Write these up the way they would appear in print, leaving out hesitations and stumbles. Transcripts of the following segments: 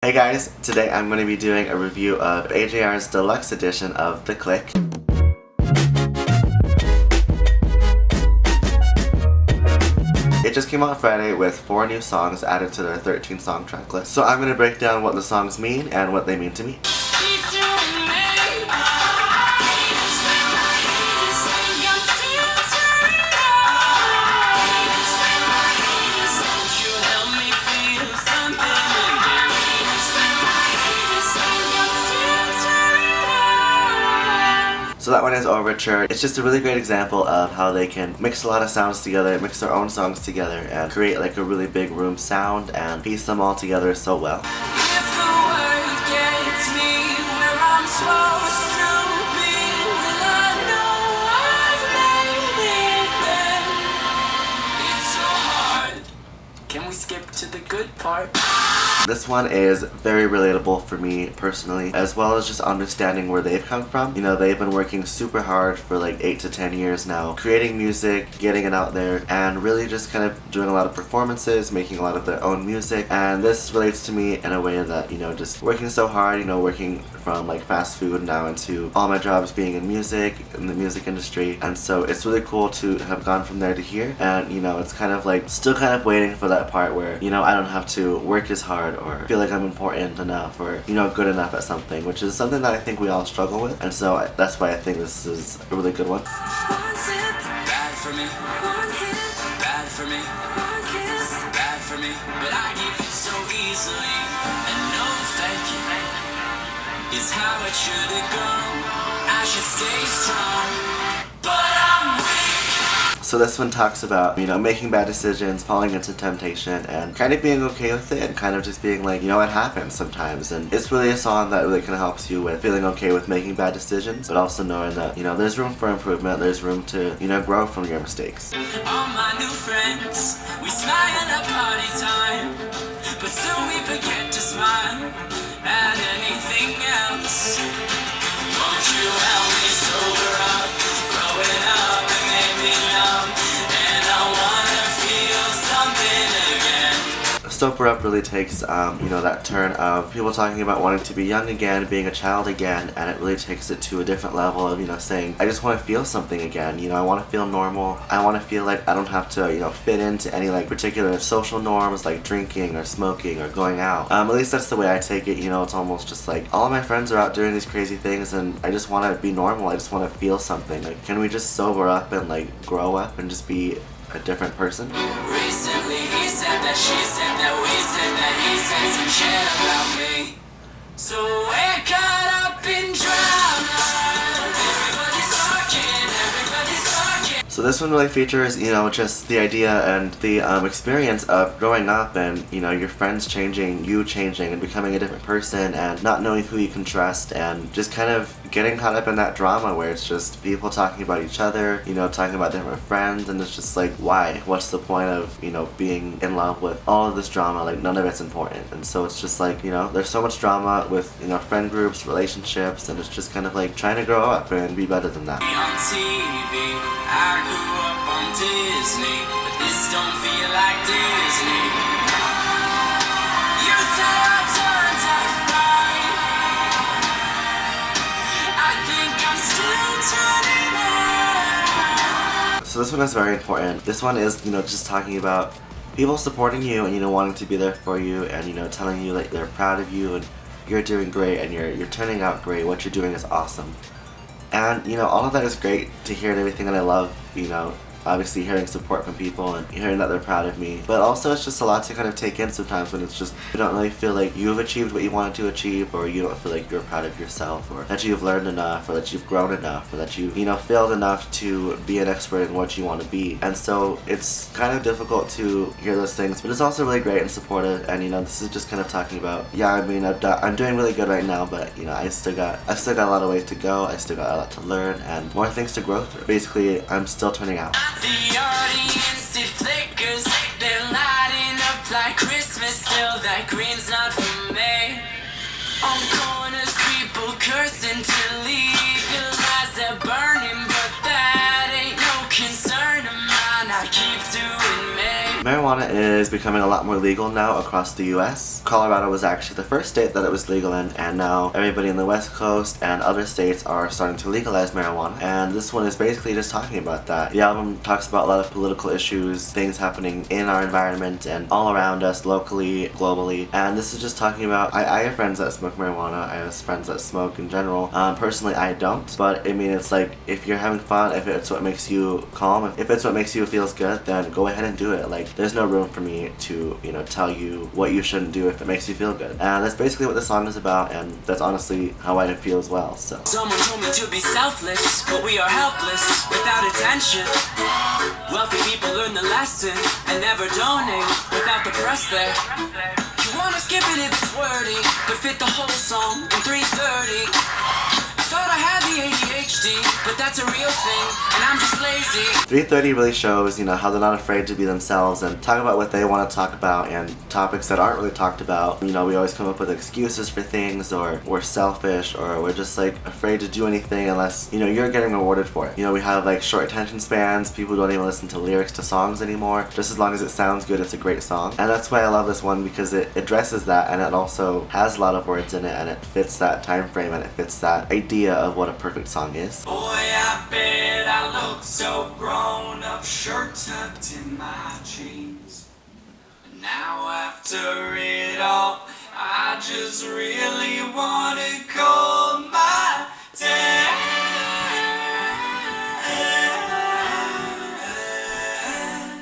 Hey guys, today I'm going to be doing a review of AJR's Deluxe Edition of The Click. It just came out Friday with 4 new songs added to their 13-song track list. So I'm going to break down what the songs mean and what they mean to me. So that one is Overture. It's just a really great example of how they can mix a lot of sounds together, mix their own songs together, and create like a really big room sound and piece them all together so well. Can we skip to the good part? This one is very relatable for me personally, as well as just understanding where they've come from. You know, they've been working super hard for like 8 to 10 years now, creating music, getting it out there, and really just kind of doing a lot of performances, making a lot of their own music. And this relates to me in a way that, you know, just working so hard, you know, working from like fast food now into all my jobs being in music, in the music industry. And so it's really cool to have gone from there to here. And, you know, it's kind of like still kind of waiting for that part where, you know, I don't have to work as hard or feel like I'm important enough or, you know, good enough at something, which is something that I think we all struggle with. And so that's why I think this is a really good one. Bad for me, bad for me, bad for me, but I give it so easily, and no thank you is how it should have gone. I should stay strong, but I'm weak. So this one talks about, you know, making bad decisions, falling into temptation, and kind of being okay with it, and kind of just being like, you know, it happens sometimes. And it's really a song that really kind of helps you with feeling okay with making bad decisions, but also knowing that, you know, there's room for improvement, there's room to, you know, grow from your mistakes. All my new friends, we smile at party time, but soon we forget to smile at anything else. Won't you help me sober up, grow it up and make me numb, and I wanna feel something again. Sober Up really takes, you know, that turn of people talking about wanting to be young again, being a child again, and it really takes it to a different level of, you know, saying, I just want to feel something again, you know, I want to feel normal, I want to feel like I don't have to, you know, fit into any, like, particular social norms, like drinking or smoking or going out. At least that's the way I take it, you know, it's almost just like, all of my friends are out doing these crazy things, and I just want to be normal, I just want to feel something. Like, can we just sober up and, like, grow up and just be a different person? Recently he said that, she said that, we said that, he said some shit about me. So we're caught up in drama. Everybody's talking. So this one really features, you know, just the idea and the experience of growing up and, you know, your friends changing, you changing and becoming a different person and not knowing who you can trust and just kind of getting caught up in that drama where it's just people talking about each other, you know, talking about different friends, and it's just like, why? What's the point of, you know, being in love with all of this drama? Like, none of it's important. And so it's just like, you know, there's so much drama with, you know, friend groups, relationships, and it's just kind of like trying to grow up and be better than that. On TV, I grew up on Disney, but this don't feel like Disney. You say I turned out fine. I think I'm still turning on. So this one is very important. This one is, you know, just talking about people supporting you and, you know, wanting to be there for you and, you know, telling you that they're proud of you and you're doing great and you're turning out great. What you're doing is awesome. And, you know, all of that is great to hear and everything, and I love, you know, obviously hearing support from people and hearing that they're proud of me. But also it's just a lot to kind of take in sometimes when it's just, you don't really feel like you've achieved what you wanted to achieve, or you don't feel like you're proud of yourself, or that you've learned enough, or that you've grown enough, or that you know, failed enough to be an expert in what you want to be. And so it's kind of difficult to hear those things, but it's also really great and supportive. And, you know, this is just kind of talking about, yeah, I mean, I'm doing really good right now, but, you know, I still got a lot of ways to go, I still got a lot to learn and more things to grow through. Basically, I'm still turning out. The audience, it flickers, they're lighting up like Christmas, still that green's not for me. On corners, people cursing to legalize their burning, but that ain't no concern of mine, I keep doing me. marijuana is becoming a lot more legal now across the US. Colorado was actually the first state that it was legal in, and now everybody in the West Coast and other states are starting to legalize marijuana. And this one is basically just talking about that. The album talks about a lot of political issues, things happening in our environment and all around us, locally, globally. And this is just talking about, I have friends that smoke marijuana, I have friends that smoke in general. Personally, I don't, but I mean, it's like, if you're having fun, if it's what makes you calm, if it's what makes you feels good, then go ahead and do it. Like, there's no room for me to, you know, tell you what you shouldn't do if it makes you feel good. And that's basically what the song is about, and that's honestly how I feel as well, so. Someone told me to be selfless, but we are helpless without attention. Wealthy people learn the lesson and never donate without the press there. You wanna skip it if it's wordy, but fit the whole song in 3:30. Thought I had the ADHD, but that's a real thing, and I'm just lazy. 3:30 really shows, you know, how they're not afraid to be themselves and talk about what they want to talk about and topics that aren't really talked about. You know, we always come up with excuses for things, or we're selfish, or we're just like afraid to do anything unless, you know, you're getting rewarded for it. You know, we have like short attention spans, people don't even listen to lyrics to songs anymore. Just as long as it sounds good, it's a great song. And that's why I love this one, because it addresses that, and it also has a lot of words in it, and it fits that time frame, and it fits that idea of what a perfect song is. Boy, I bet I look so grown up, shirt tucked in my jeans. Now after it all, I just really wanna call my dad.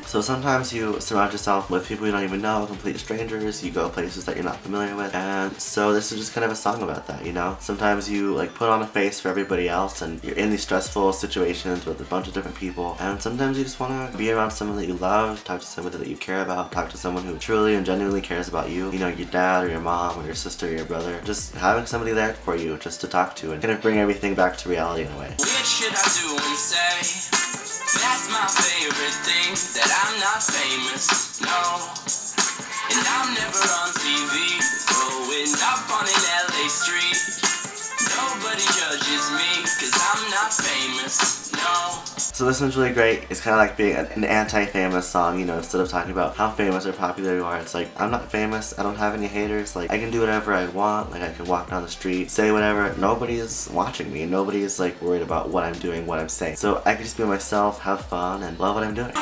So sometimes you surround yourself with people you don't even know, complete strangers, you go places that you're not familiar with, and so this is just kind of a song about that, you know? Sometimes you like put on a face for everybody else, and you're in these stressful situations with a bunch of different people, and sometimes you just want to be around someone that you love, talk to somebody that you care about, talk to someone who truly and genuinely cares about you, you know, your dad or your mom or your sister or your brother, just having somebody there for you just to talk to and kind of bring everything back to reality in a way. What should I do and say? That's my favorite thing, that I'm not famous, no. And I'm never on TV, growing up on an LA street. Nobody judges me, cause I'm not famous, no. So this one's really great. It's kind of like being an anti-famous song, you know, instead of talking about how famous or popular you are, it's like, I'm not famous, I don't have any haters, like, I can do whatever I want, like, I can walk down the street, say whatever, nobody is watching me, nobody is like worried about what I'm doing, what I'm saying. So I can just be myself, have fun, and love what I'm doing.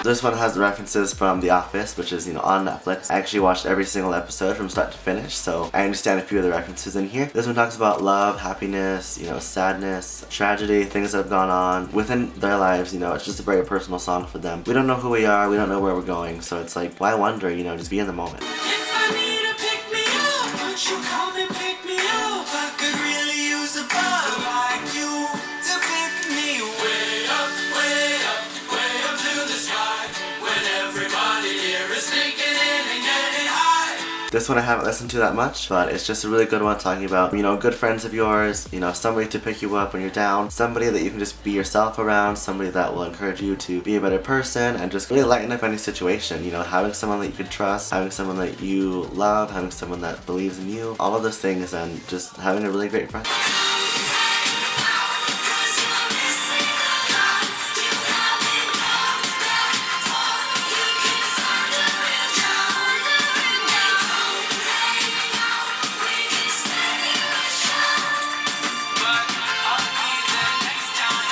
This one has references from The Office, which is, you know, on Netflix. I actually watched every single episode from start to finish, so I understand a few of the references in here. This one talks about love, happiness, you know, sadness, tragedy, things that have gone on within their lives, you know, it's just a very personal song for them. We don't know who we are, we don't know where we're going, so it's like, why wonder, you know, just be in the moment. If I need to pick me up, would you come and pick me up? I could really use a bug like you to pick me way up, way up, way up to the sky. When everybody here is sneaking in and getting high. This one I haven't listened to that much, but it's just a really good one talking about, you know, good friends of yours, you know, somebody to pick you up when you're down, somebody that you can just be yourself around, somebody that will encourage you to be a better person and just really lighten up any situation, you know, having someone that you can trust, having someone that you love, having someone that believes in you, all of those things, and just having a really great friend.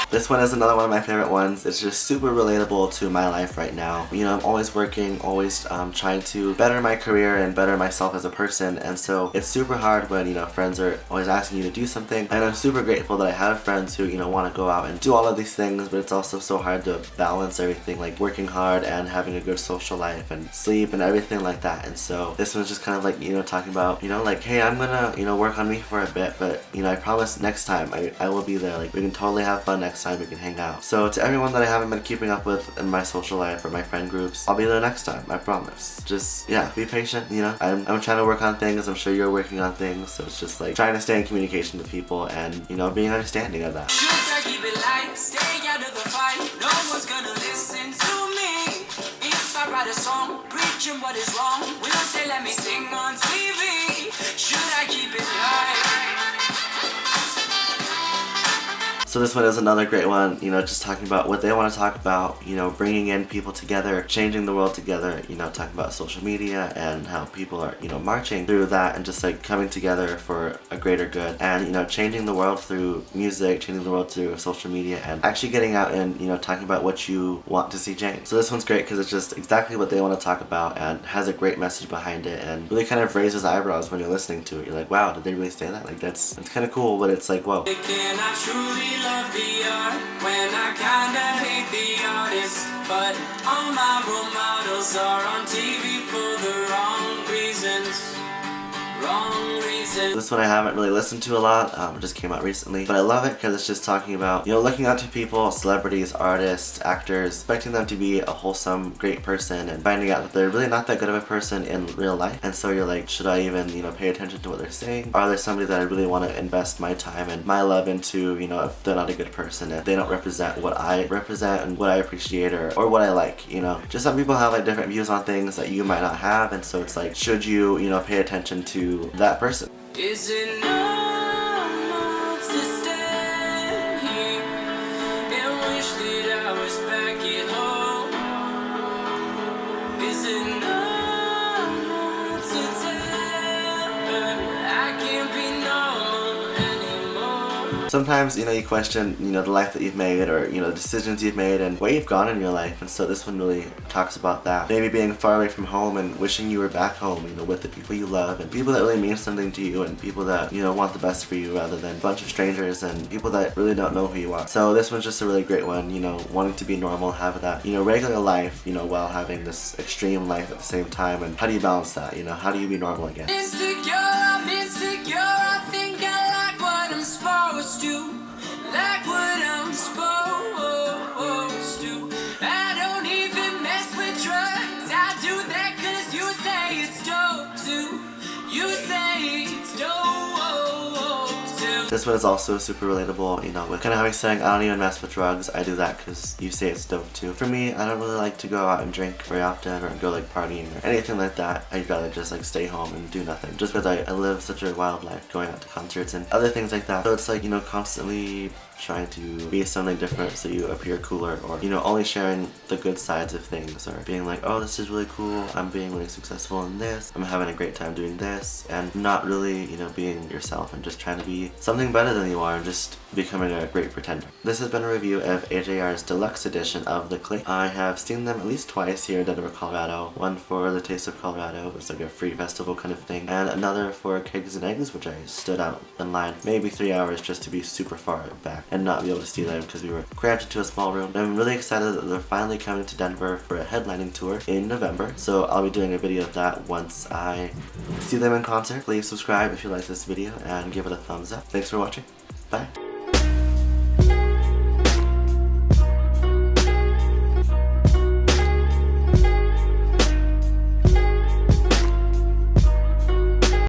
This one is another one of my favorite ones. It's just super relatable to my life right now. You know, I'm always working, always trying to better my career and better myself as a person, and so it's super hard when, you know, friends are always asking you to do something, and I'm super grateful that I have friends who, you know, want to go out and do all of these things, but it's also so hard to balance everything, like working hard and having a good social life and sleep and everything like that. And so this one's just kind of like, you know, talking about, you know, like, hey, I'm gonna, you know, work on me for a bit, but, you know, I promise next time I will be there. Like, we can totally have fun next time, we can hang out. So to everyone that I haven't been keeping up with in my social life or my friend groups, I'll be there next time, I promise. Just, yeah, be patient, you know. I'm trying to work on things, I'm sure you're working on things, so it's just like trying to stay in communication with people and, you know, being understanding of that. Keep it light, stay out of the fight. No one's gonna listen to me. write a song, preaching what is wrong. We don't say let me sing on TV. Should I keep it light? So this one is another great one, you know, just talking about what they want to talk about, you know, bringing in people together, changing the world together, you know, talking about social media and how people are, you know, marching through that and just like coming together for a greater good, and, you know, changing the world through music, changing the world through social media, and actually getting out and, you know, talking about what you want to see change. So this one's great because it's just exactly what they want to talk about and has a great message behind it and really kind of raises eyebrows when you're listening to it. You're like, wow, did they really say that? Like that's kind of cool, but it's like, whoa. Can I truly love the art when I kinda hate the artist? But all my role models are on TV for the wrong reasons. Wrong reasons. This one I haven't really listened to a lot, it just came out recently, but I love it because it's just talking about, you know, looking up to people, celebrities, artists, actors, expecting them to be a wholesome, great person, and finding out that they're really not that good of a person in real life. And so you're like, should I even, you know, pay attention to what they're saying? Are there somebody that I really want to invest my time and my love into, you know, if they're not a good person, if they don't represent what I represent and what I appreciate or what I like, you know? Just some people have like different views on things that you might not have, and so it's like, should you, you know, pay attention to that person? Is it normal to stand here and wish that I was back at home? Is it normal to tell I can't be normal anymore? Sometimes, you know, you question, you know, the life that you've made or, you know, the decisions you've made and where you've gone in your life, and so this one really talks about that. Maybe being far away from home and wishing you were back home, you know, with the people you love and people that really mean something to you and people that, you know, want the best for you rather than a bunch of strangers and people that really don't know who you are. So this one's just a really great one, you know, wanting to be normal, have that, you know, regular life, you know, while having this extreme life at the same time, and how do you balance that, you know, how do you be normal again? Insecure, I'm insecure, I think I like what I'm supposed to. Like what I'm supposed to. I don't even mess with drugs. I do that cause you say it's dope too. You say it's dope too. This one is also super relatable, you know, with kind of having saying, I don't even mess with drugs, I do that because you say it's dope too. For me, I don't really like to go out and drink very often or go like partying or anything like that. I'd rather just like stay home and do nothing, just because I live such a wild life, going out to concerts and other things like that. So it's like, you know, constantly trying to be something different so you appear cooler, or, you know, only sharing the good sides of things, or being like, oh, this is really cool, I'm being really successful in this, I'm having a great time doing this, and not really, you know, being yourself and just trying to be something better than you are and just becoming a great pretender. This has been a review of AJR's Deluxe Edition of The Click. I have seen them at least twice here in Denver, Colorado. One for the Taste of Colorado, it's like a free festival kind of thing, and another for Kegs and Eggs, which I stood out in line maybe 3 hours just to be super far back and not be able to see them because we were cramped into a small room. I'm really excited that they're finally coming to Denver for a headlining tour in November, so I'll be doing a video of that once I see them in concert. Please subscribe if you like this video and give it a thumbs up. Thanks for watching. Bye.